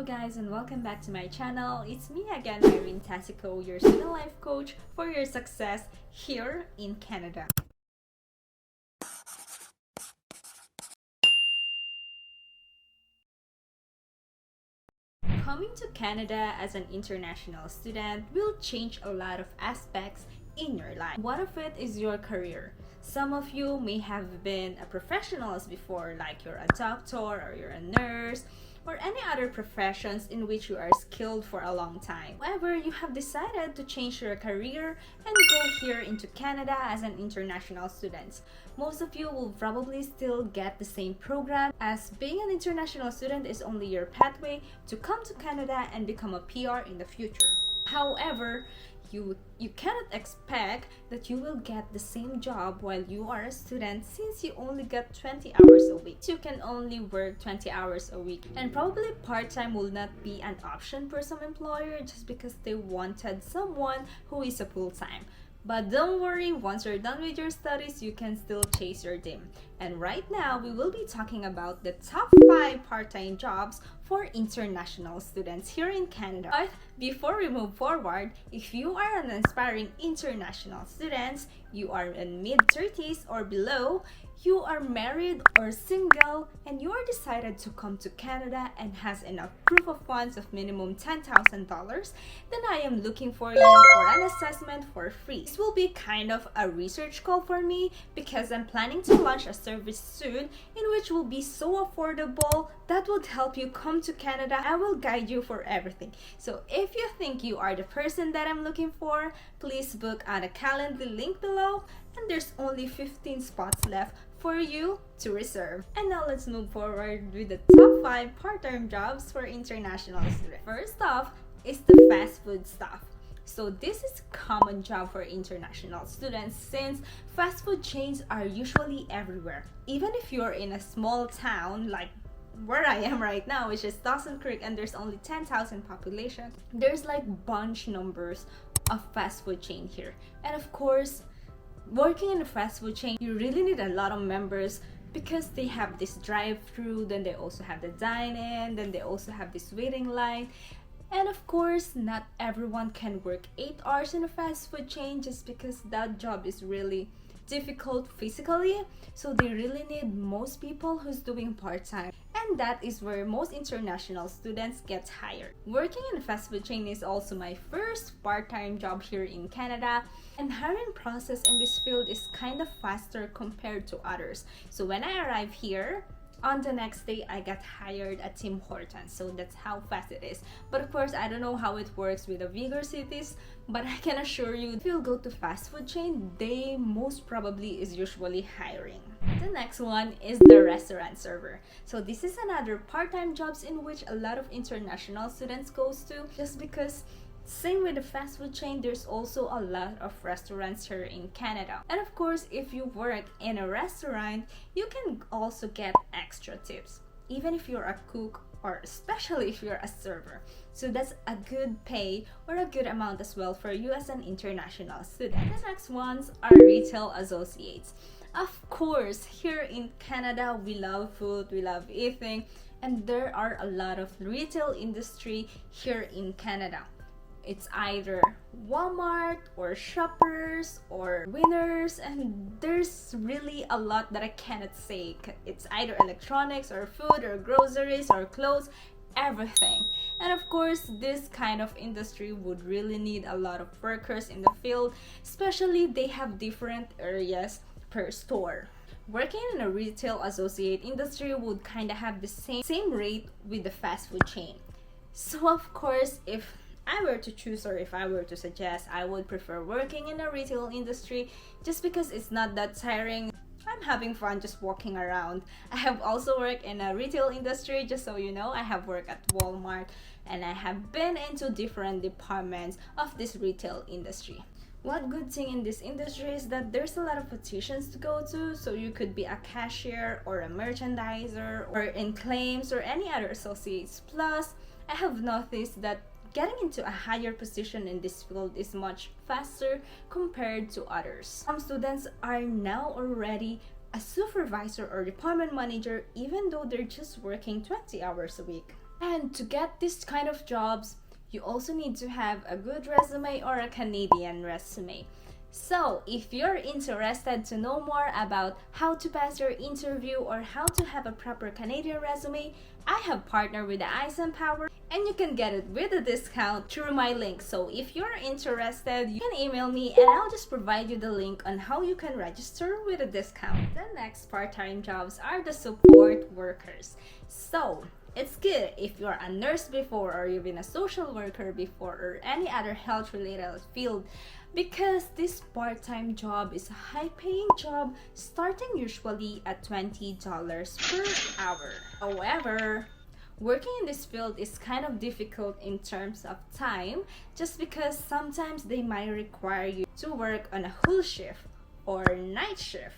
Hello guys and welcome back to my channel. It's me again, Irene Tasico, your student life coach for your success here in Canada. Coming to Canada as an international student will change a lot of aspects in your life. One of it is your career. Some of you may have been a professionals before, like you're a doctor or you're a nurse or any other professions in which you are skilled for a long time. However, you have decided to change your career and go here into Canada as an international student. Most of you will probably still get the same program, as being an international student is only your pathway to come to Canada and become a PR in the future. However, you cannot expect that you will get the same job while you are a student, since you only get 20 hours a week. You can only work 20 hours a week, and probably part-time will not be an option for some employer just because they wanted someone who is a full-time. But don't worry, once you're done with your studies, you can still chase your dream. And right now, we will be talking about the top 5 part-time jobs for international students here in Canada. But before we move forward, if you are an aspiring international student, you are in mid-30s or below, you are married or single, and you are decided to come to Canada and has enough proof of funds of minimum $10,000, then I am looking for you for an assessment for free. This will be kind of a research call for me because I'm planning to launch a service soon in which will be so affordable that would help you come to Canada. I will guide you for everything. So if you think you are the person that I'm looking for, please book on the Calendly link below, and there's only 15 spots left for you to reserve. And now let's move forward with the top 5 part-time jobs for international students. First off is the fast food stuff. So this is a common job for international students since fast food chains are usually everywhere. Even if you're in a small town like where I am right now, which is Dawson Creek, and there's only 10,000 population, there's like bunch numbers of fast food chain here. And of course, working in a fast food chain, you really need a lot of members because they have this drive-through, then they also have the dine-in, then they also have this waiting line. And of course, not everyone can work 8 hours in a fast food chain just because that job is really difficult physically. So they really need most people who's doing part-time. And that is where most international students get hired. Working in a fast food chain is also my first part-time job here in Canada, and hiring process in this field is kind of faster compared to others. So when I arrived here, on the next day, I got hired at Tim Hortons. So that's how fast it is. But of course, I don't know how it works with the bigger cities, but I can assure you, if you go to fast food chain, they most probably is usually hiring. The next one is the restaurant server. So this is another part-time jobs in which a lot of international students goes to, just because same with the fast food chain, there's also a lot of restaurants here in Canada. And of course, if you work in a restaurant, you can also get extra tips, even if you're a cook or especially if you're a server. So that's a good pay or a good amount as well for you as an international student. The next ones are retail associates. Of course, here in Canada, we love food, we love eating, and there are a lot of retail industry here in Canada. It's either Walmart or Shoppers or Winners, and there's really a lot that I cannot say. It's either electronics or food or groceries or clothes, everything. And of course, this kind of industry would really need a lot of workers in the field, especially they have different areas per store. Working in a retail associate industry would kind of have the same rate with the fast food chain. So of course, if I were to choose, or if I were to suggest, I would prefer working in a retail industry just because it's not that tiring. I'm having fun just walking around. I have also worked in a retail industry, just so you know. I have worked at Walmart and I have been into different departments of this retail industry. One good thing in this industry is that there's a lot of positions to go to, so you could be a cashier or a merchandiser or in claims or any other associates. Plus, I have noticed that getting into a higher position in this field is much faster compared to others. Some students are now already a supervisor or department manager even though they're just working 20 hours a week. And to get this kind of jobs, you also need to have a good resume or a Canadian resume. So, if you're interested to know more about how to pass your interview or how to have a proper Canadian resume, I have partnered with the Acsenda and you can get it with a discount through my link. So if you're interested, you can email me and I'll just provide you the link on how you can register with a discount. The next part-time jobs are the support workers. So it's good if you're a nurse before or you've been a social worker before or any other health related field, because this part-time job is a high-paying job starting usually at $20 per hour. However, working in this field is kind of difficult in terms of time just because sometimes they might require you to work on a whole shift or night shift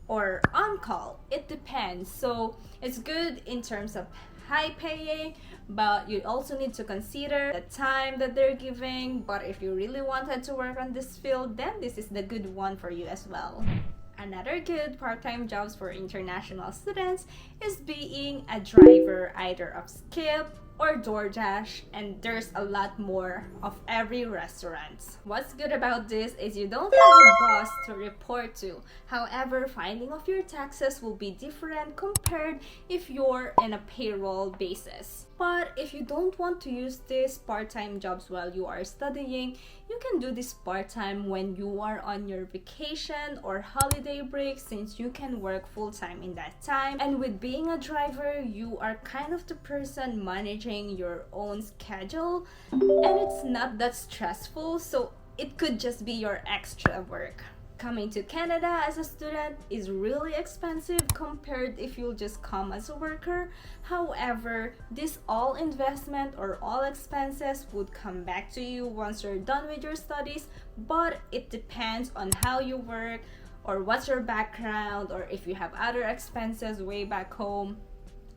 or on call. It depends. So it's good in terms of high paying, but you also need to consider the time that they're giving. But if you really wanted to work on this field, then this is the good one for you as well. Another good part-time jobs for international students is being a driver, either of Skip or DoorDash, and there's a lot more of every restaurant. What's good about this is you don't have a boss to report to. However, filing of your taxes will be different compared if you're in a payroll basis. But if you don't want to use these part-time jobs while you are studying, you can do this part-time when you are on your vacation or holiday break, since you can work full-time in that time. And with being a driver, you are kind of the person managing your own schedule and it's not that stressful, so it could just be your extra work. Coming to Canada as a student is really expensive compared if you'll just come as a worker. However, this all investment or all expenses would come back to you once you're done with your studies, but it depends on how you work or what's your background or if you have other expenses way back home.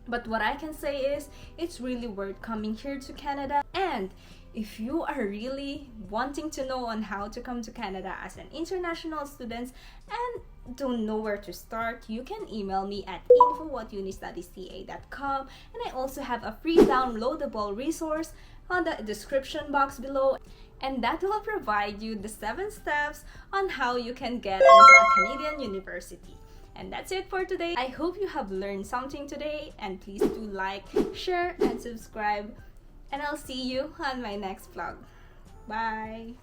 But what I can say is it's really worth coming here to Canada. And if you are really wanting to know on how to come to Canada as an international student and don't know where to start, you can email me at info@unistudyca.com, and I also have a free downloadable resource on the description box below, and that will provide you the 7 steps on how you can get into a Canadian university. And that's it for today. I hope you have learned something today, and please do like, share, and subscribe. And I'll see you on my next vlog. Bye!